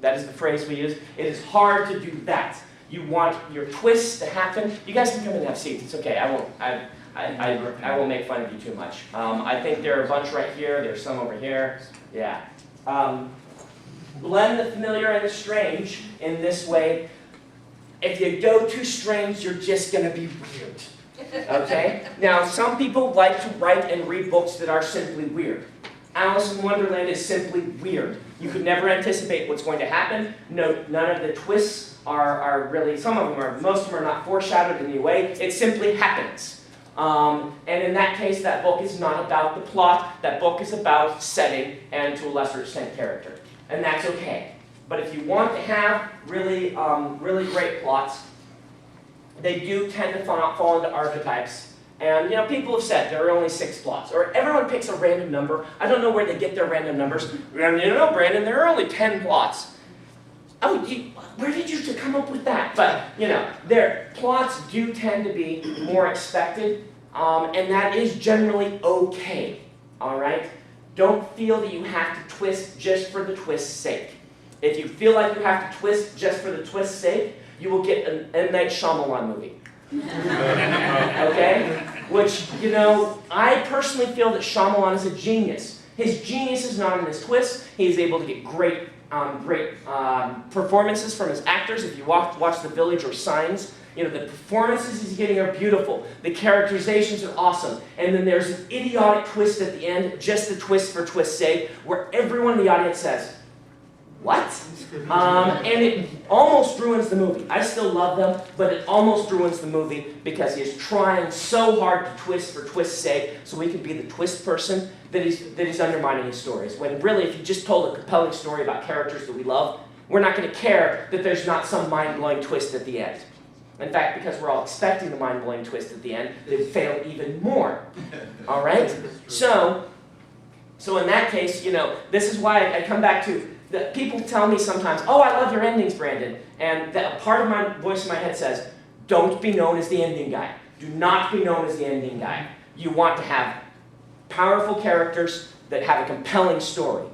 That is the phrase we use. It is hard to do that. You want your twists to happen. You guys can come and have seats. It's okay. I won't make fun of you too much. I think there are a bunch right here. There's some over here. Yeah. Blend the familiar and the strange in this way. If you go too strange, you're just going to be weird. Okay? Now, some people like to write and read books that are simply weird. Alice in Wonderland is simply weird. You could never anticipate what's going to happen. No, none of the twists are really, some of them are, most of them are not foreshadowed in any way. It simply happens. And in that case, that book is not about the plot. That book is about setting and, to a lesser extent, character. And that's okay. But if you want to have really, really great plots, they do tend to fall into archetypes. And, you know, people have said there are only 6 plots. Or everyone picks a random number. I don't know where they get their random numbers. You know, Brandon, there are only 10 plots. Oh, where did you come up with that? But, you know, their plots do tend to be more expected. And that is generally okay. All right? Don't feel that you have to twist just for the twist's sake. If you feel like you have to twist just for the twist's sake, you will get an M. Night Shyamalan movie. Okay? Which, you know, I personally feel that Shyamalan is a genius. His genius is not in his twists. He is able to get great performances from his actors. If you watch The Village or Signs, you know, the performances he's getting are beautiful. The characterizations are awesome. And then there's an idiotic twist at the end, just the twist for twist's sake, where everyone in the audience says, what? And it almost ruins the movie. I still love them, but it almost ruins the movie because he is trying so hard to twist for twist's sake so he can be the twist person that he's undermining his stories. When really, if you just told a compelling story about characters that we love, we're not going to care that there's not some mind-blowing twist at the end. In fact, because we're all expecting the mind-blowing twist at the end, they fail even more. All right? So in that case, you know, this is why I come back to people tell me sometimes, oh, I love your endings, Brandon. And a part of my voice in my head says, don't be known as the ending guy. Do not be known as the ending guy. You want to have powerful characters that have a compelling story.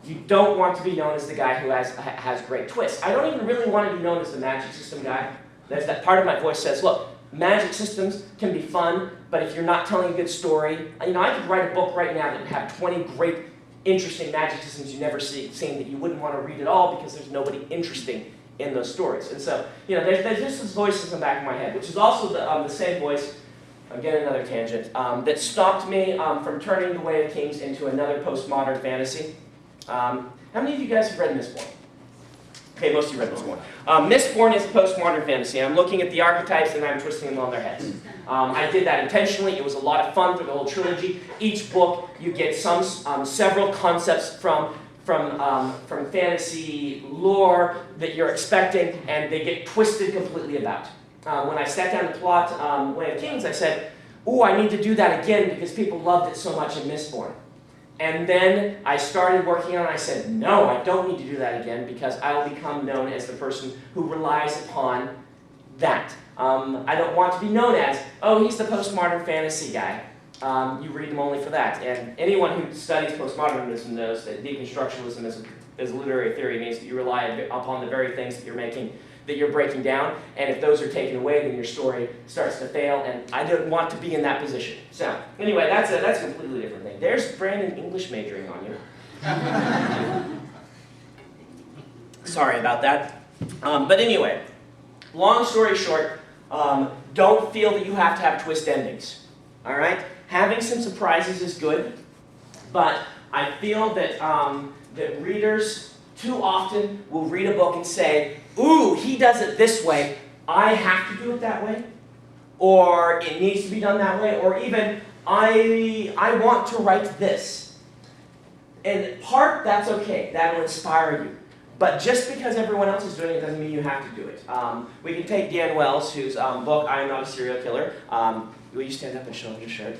You don't want to be known as the guy who has great twists. I don't even really want to be known as the magic system guy. There's that part of my voice says, look, magic systems can be fun, but if you're not telling a good story, you know, I could write a book right now that would have 20 great interesting magic systems you've never seen that you wouldn't want to read at all because there's nobody interesting in those stories. And so, you know, there's just this voice in the back of my head, which is also the same voice, again another tangent, that stopped me from turning The Way of Kings into another postmodern fantasy. How many of you guys have read Mistborn? Okay, most of you read Mistborn. Mistborn is a postmodern fantasy. I'm looking at the archetypes and I'm twisting them on their heads. I did that intentionally. It was a lot of fun for the whole trilogy. Each book, you get several concepts from fantasy lore that you're expecting, and they get twisted completely about. When I sat down to plot Way of Kings, I said, "Ooh, I need to do that again because people loved it so much in Mistborn." And then I started working on it, and I said, no, I don't need to do that again because I will become known as the person who relies upon that. I don't want to be known as, oh, he's the postmodern fantasy guy. You read them only for that. And anyone who studies postmodernism knows that deconstructionism is a literary theory. It means that you rely upon the very things that you're breaking down, and if those are taken away, then your story starts to fail, and I don't want to be in that position. So, anyway, that's a completely different thing. There's Brandon English majoring on you. Sorry about that. But anyway, long story short, don't feel that you have to have twist endings. All right? Having some surprises is good, but I feel that, that readers too often will read a book and say, ooh, he does it this way, I have to do it that way, or it needs to be done that way, or even, I want to write this. In part, that's okay, that will inspire you. But just because everyone else is doing it doesn't mean you have to do it. We can take Dan Wells, whose book, I Am Not a Serial Killer. Will you stand up and show your shirt?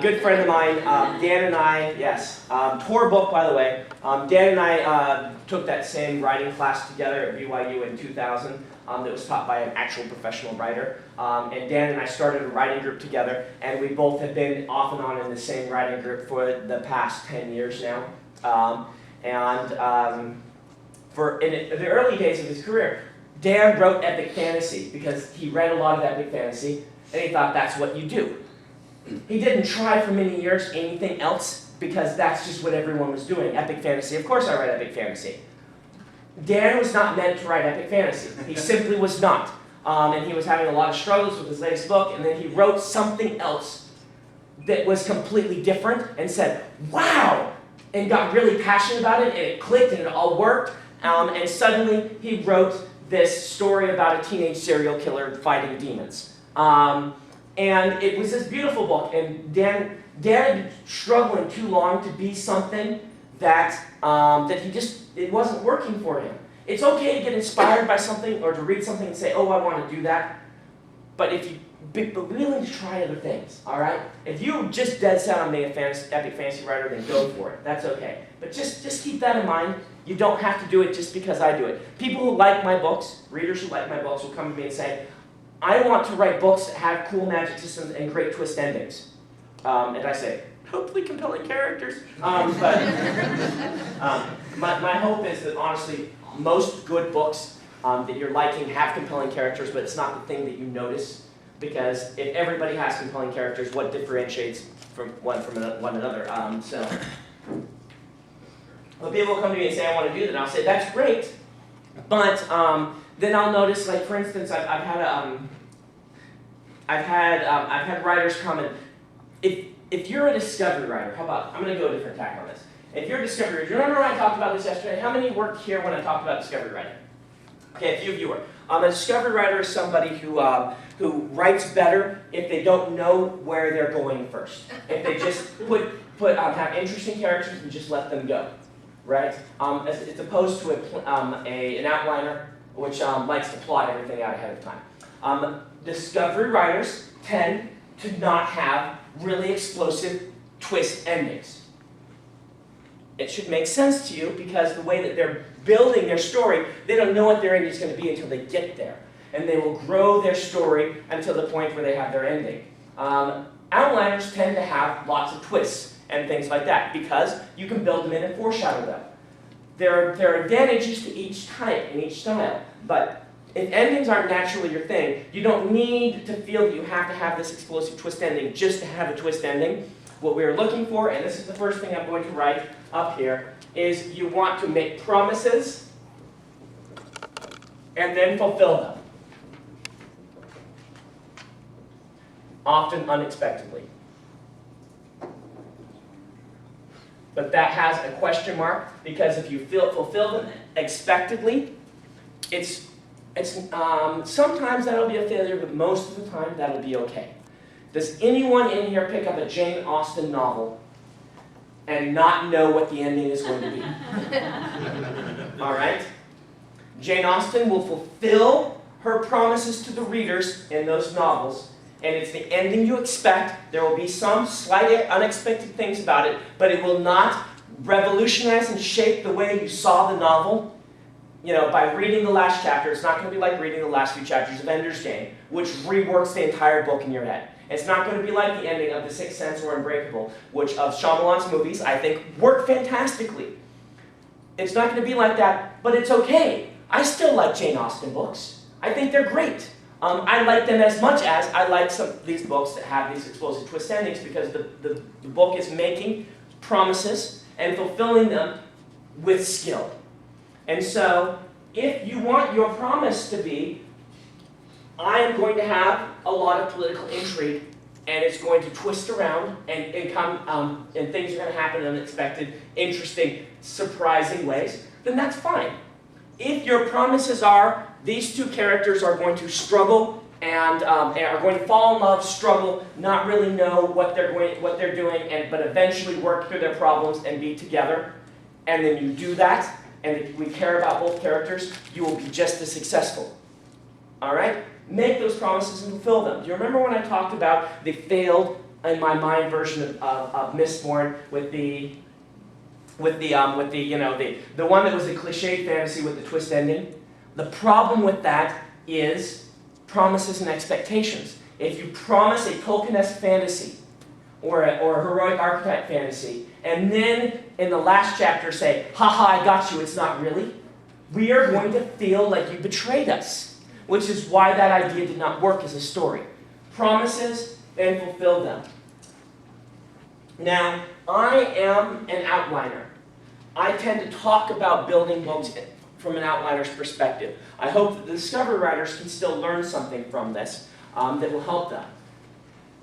Good friend of mine, Dan and I, yes, Tor book, by the way. Dan and I took that same writing class together at BYU in 2000 that was taught by an actual professional writer. And Dan and I started a writing group together, and we both have been off and on in the same writing group for the past 10 years now. in the early days of his career, Dan wrote epic fantasy because he read a lot of epic fantasy, and he thought that's what you do. He didn't try for many years anything else because that's just what everyone was doing, epic fantasy. Of course I read epic fantasy. Dan was not meant to write epic fantasy. He simply was not. And he was having a lot of struggles with his latest book, and then he wrote something else that was completely different and said, wow, and got really passionate about it, and it clicked, and it all worked. And suddenly he wrote this story about a teenage serial killer fighting demons. And it was this beautiful book, and Dan had been struggling too long to be something that it wasn't working for him. It's okay to get inspired by something or to read something and say, oh, I want to do that. But be willing to try other things, all right? If you just dead set on being an epic fantasy writer, then go for it. That's okay. But just keep that in mind. You don't have to do it just because I do it. People who like my books, readers who like my books, will come to me and say, I want to write books that have cool magic systems and great twist endings. And I say, hopefully compelling characters. But my hope is that, honestly, most good books that you're liking have compelling characters, but it's not the thing that you notice. Because if everybody has compelling characters, what differentiates from one another? But people will come to me and say, I want to do that, and I'll say, that's great. But then I'll notice, like, for instance, I've had writers come and, if you're a discovery writer, how about, I'm going to go a different tack on this. If you're a discovery writer, do you remember when I talked about this yesterday? How many worked here when I talked about discovery writing? Okay, a few of you were. A discovery writer is somebody who writes better if they don't know where they're going first. If they just have interesting characters and just let them go, right? As opposed to an outliner which likes to plot everything out ahead of time. Discovery writers tend to not have really explosive twist endings. It should make sense to you because the way that they're building their story, they don't know what their ending is going to be until they get there. And they will grow their story until the point where they have their ending. Outliners tend to have lots of twists and things like that because you can build them in and foreshadow them. There are advantages to each type and each style, but if endings aren't naturally your thing, you don't need to feel that you have to have this explosive twist ending just to have a twist ending. What we're looking for, and this is the first thing I'm going to write up here, is you want to make promises and then fulfill them. Often unexpectedly. But that has a question mark because if you fulfill them expectedly, sometimes that'll be a failure, but most of the time that'll be okay. Does anyone in here pick up a Jane Austen novel and not know what the ending is going to be? All right? Jane Austen will fulfill her promises to the readers in those novels, and it's the ending you expect. There will be some slight unexpected things about it, but it will not revolutionize and shape the way you saw the novel. By reading the last chapter, it's not going to be like reading the last few chapters of Ender's Game, which reworks the entire book in your head. It's not going to be like the ending of The Sixth Sense or Unbreakable, which of Shyamalan's movies, I think, work fantastically. It's not going to be like that, but it's okay. I still like Jane Austen books. I think they're great. I like them as much as I like some of these books that have these explosive twist endings because the book is making promises and fulfilling them with skill. And so, if you want your promise to be, I am going to have a lot of political intrigue, and it's going to twist around, and things are going to happen in unexpected, interesting, surprising ways, then that's fine. If your promises are, these two characters are going to struggle and are going to fall in love, struggle, not really know what they're doing, but eventually work through their problems and be together, and then you do that, and we care about both characters, you will be just as successful. All right? Make those promises and fulfill them. Do you remember when I talked about the failed, in my mind, version of Mistborn with the one that was a cliched fantasy with the twist ending? The problem with that is promises and expectations. If you promise a Tolkien-esque fantasy or a heroic archetype fantasy, and then in the last chapter say, haha, I got you, it's not really, we are going to feel like you betrayed us, which is why that idea did not work as a story. Promises and fulfill them. Now, I am an outliner. I tend to talk about building books from an outliner's perspective. I hope that the Discovery writers can still learn something from this that will help them.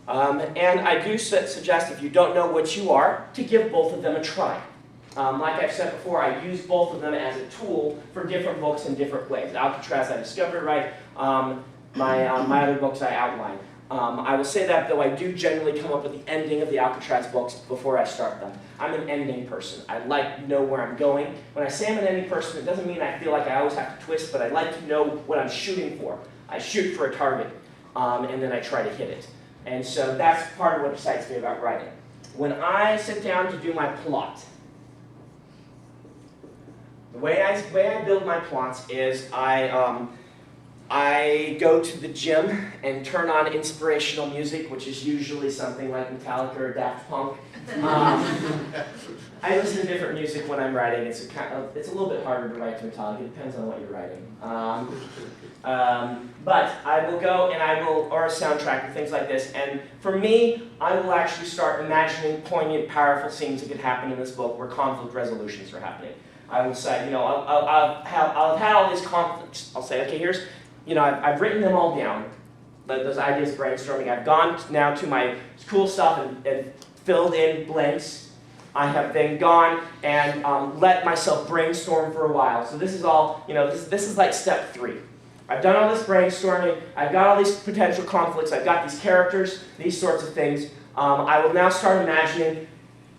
And I do suggest, if you don't know what you are, to give both of them a try. Like I've said before, I use both of them as a tool for different books in different ways. Alcatraz I discovered right, my other books I outline. I will say that, though, I do generally come up with the ending of the Alcatraz books before I start them. I'm an ending person. I like to know where I'm going. When I say I'm an ending person, it doesn't mean I feel like I always have to twist, but I like to know what I'm shooting for. I shoot for a target, and then I try to hit it. And so that's part of what excites me about writing. When I sit down to do my plot, the way I build my plots is I go to the gym and turn on inspirational music, which is usually something like Metallica or Daft Punk. I listen to different music when I'm writing. It's a little bit harder to write to Metallica. It depends on what you're writing. But I will go and or a soundtrack and things like this. And for me, I will actually start imagining poignant, powerful scenes that could happen in this book where conflict resolutions are happening. I will say, I'll have had all these conflicts. I'll say, okay, I've written them all down, those ideas brainstorming. I've gone now to my cool stuff and filled in blanks. I have then gone and let myself brainstorm for a while. So this is all, this is like step 3. I've done all this brainstorming. I've got all these potential conflicts. I've got these characters, these sorts of things. I will now start imagining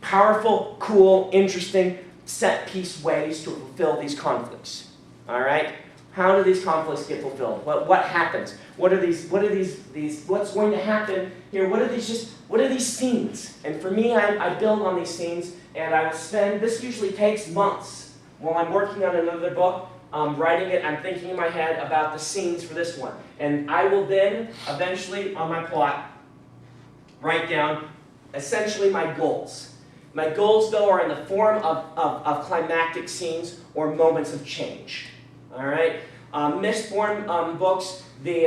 powerful, cool, interesting, set-piece ways to fulfill these conflicts. All right? How do these conflicts get fulfilled? What happens? What's going to happen here? What are these scenes? And for me, I build on these scenes, and I will spend, this usually takes months. While I'm working on another book, writing it, I'm thinking in my head about the scenes for this one. And I will then, eventually, on my plot, write down, essentially, my goals. My goals, though, are in the form of climactic scenes or moments of change. All right. Mistborn books, the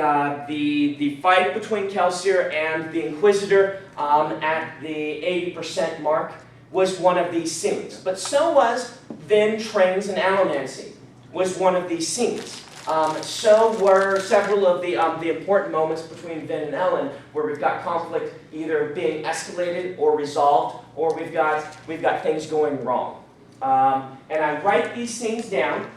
fight between Kelsier and the Inquisitor at the 80% mark was one of these scenes. But so was Vin, Trains, and Allomancy was one of these scenes. So were several of the important moments between Vin and Ellen, where we've got conflict either being escalated or resolved, or we've got things going wrong. And I write these things down.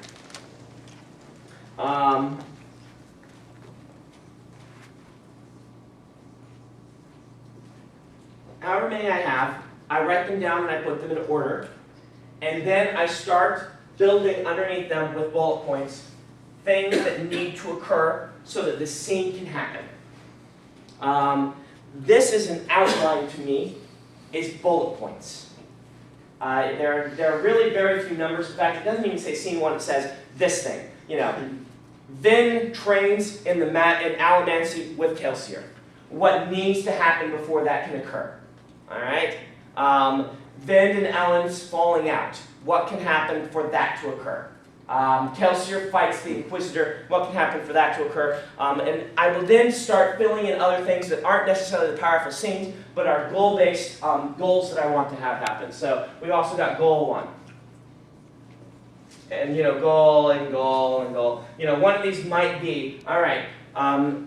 However many I have, I write them down and I put them in order. And then I start building underneath them with bullet points things that need to occur so that this scene can happen. This is an outline to me, is bullet points. There are really very few numbers. In fact, it doesn't even say scene 1, it says this thing. Vin trains in Allomancy with Kelsier. What needs to happen before that can occur? All right? Vin and Ellen's falling out. What can happen for that to occur? Kelsier fights the Inquisitor. What can happen for that to occur? And I will then start filling in other things that aren't necessarily the powerful scenes, but are goal-based goals that I want to have happen. So we've also got goal 1. And, goal and goal and goal. One of these might be, all right,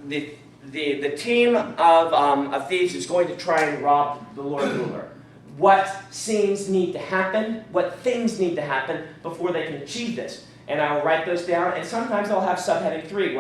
the team of thieves is going to try and rob the Lord Ruler. What scenes need to happen? What things need to happen before they can achieve this? And I will write those down, and sometimes I'll have subheading 3.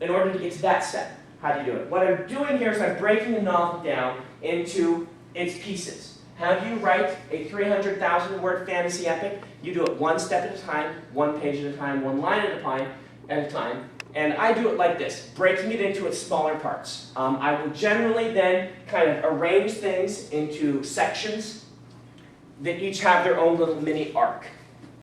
In order to get to that step, how do you do it? What I'm doing here is I'm breaking the novel down into its pieces. How do you write a 300,000-word fantasy epic? You do it one step at a time, one page at a time, one line at a time. And I do it like this, breaking it into its smaller parts. I will generally then kind of arrange things into sections that each have their own little mini arc.